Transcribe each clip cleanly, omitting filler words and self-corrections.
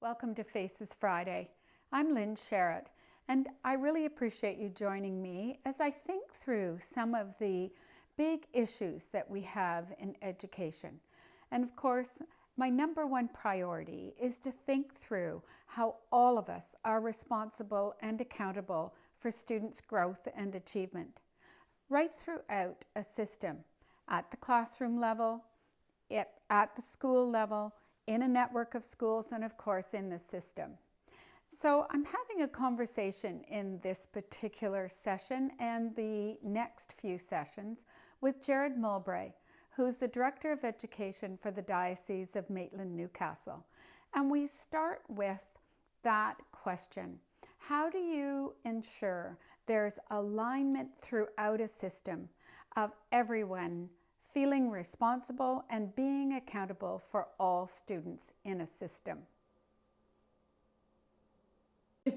Welcome to Faces Friday. I'm Lynn Sherritt, and I really appreciate you joining me as I think through some of the big issues that we have in education. And of course, my number one priority is to think through how all of us are responsible and accountable for students' growth and achievement, right throughout a system, at the classroom level, at the school level, in a network of schools, and of course in the system. So I'm having a conversation in this particular session and the next few sessions with Jared Mulbrae, who's the Director of Education for the Diocese of Maitland-Newcastle. And we start with that question. How do you ensure there's alignment throughout a system of everyone feeling responsible and being accountable for all students in a system?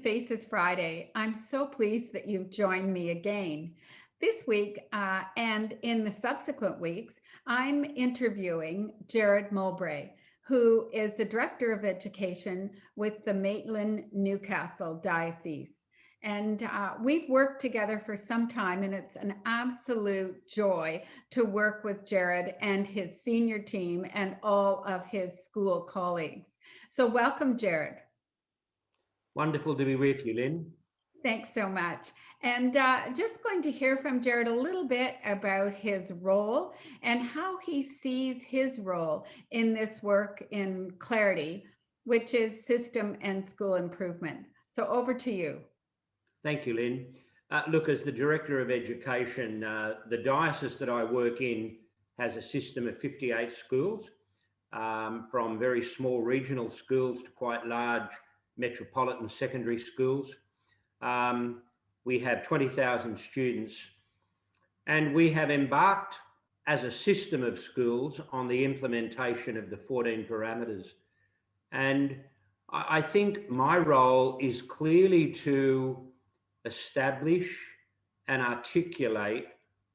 Faces Friday. I'm so pleased that you've joined me again. This week and in the subsequent weeks, I'm interviewing Jared Mulbrae, who is the Director of Education with the Maitland-Newcastle Diocese. And we've worked together for some time, and it's an absolute joy to work with Jared and his senior team and all of his school colleagues. So welcome, Jared. Wonderful to be with you, Lynn. Thanks so much. And just going to hear from Jared a little bit about his role and how he sees his role in this work in Clarity, which is system and school improvement. So over to you. Thank you, Lynn. Look, as the Director of Education, the diocese that I work in has a system of 58 schools, from very small regional schools to quite large metropolitan secondary schools. We have 20,000 students, and we have embarked as a system of schools on the implementation of the 14 parameters. And I think my role is clearly to establish and articulate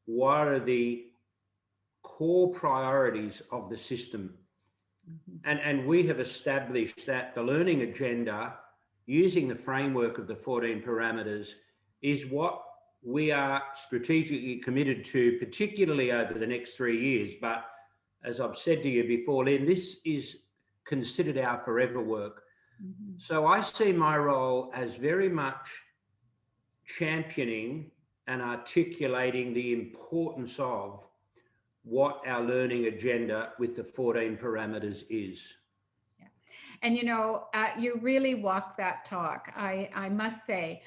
what are the core priorities of the system. And we have established that the learning agenda, using the framework of the 14 parameters, is what we are strategically committed to, particularly over the next 3 years. But as I've said to you before, Lynn, this is considered our forever work. So I see my role as very much championing and articulating the importance of what our learning agenda with the 14 parameters is. Yeah. And you know, you really walk that talk. I must say,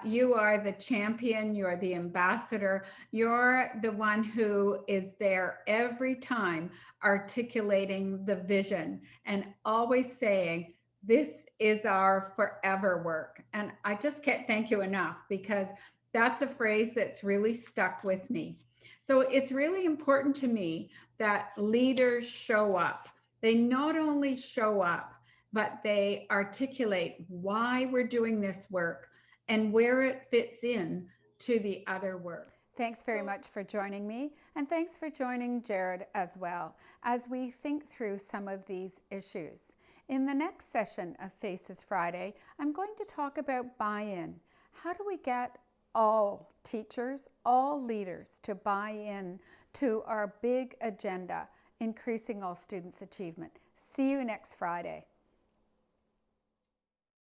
you are the champion, you're the ambassador, you're the one who is there every time articulating the vision and always saying, this is our forever work. And I just can't thank you enough, because that's a phrase that's really stuck with me. So it's really important to me that leaders show up. They not only show up, but they articulate why we're doing this work and where it fits in to the other work. Thanks very much for joining me, and thanks for joining Jared as well as we think through some of these issues. In the next session of Faces Friday, I'm going to talk about buy-in. How do we get all teachers, all leaders to buy in to our big agenda, increasing all students' achievement? See you next Friday.